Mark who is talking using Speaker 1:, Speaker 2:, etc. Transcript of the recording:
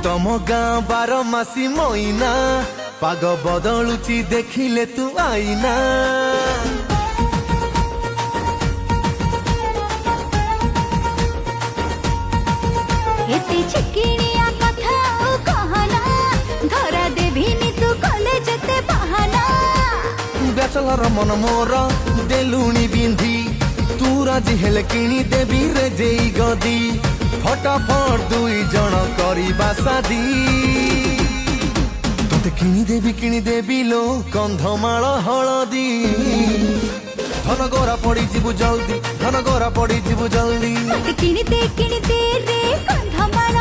Speaker 1: तम गाँ 12 मासी मईना पाग बदलुची देखिले तू आईना।
Speaker 2: एते चिकिनिया कथा कहना धरा देभिनी तू कॉलेज ते बहाना।
Speaker 1: बैचलर मन मोर देलुणी बिंधी तू राजी हेले किणी देवी रे जेई गदी फटाफट दुई जण करिबा शादी। तोते किणी देवी लो कंधमाल हलदी धन गोरा पड़ी जीवु जल्दी धन गोरा पड़ी जीवु जल्दी।
Speaker 2: किणीते रे कंधमाल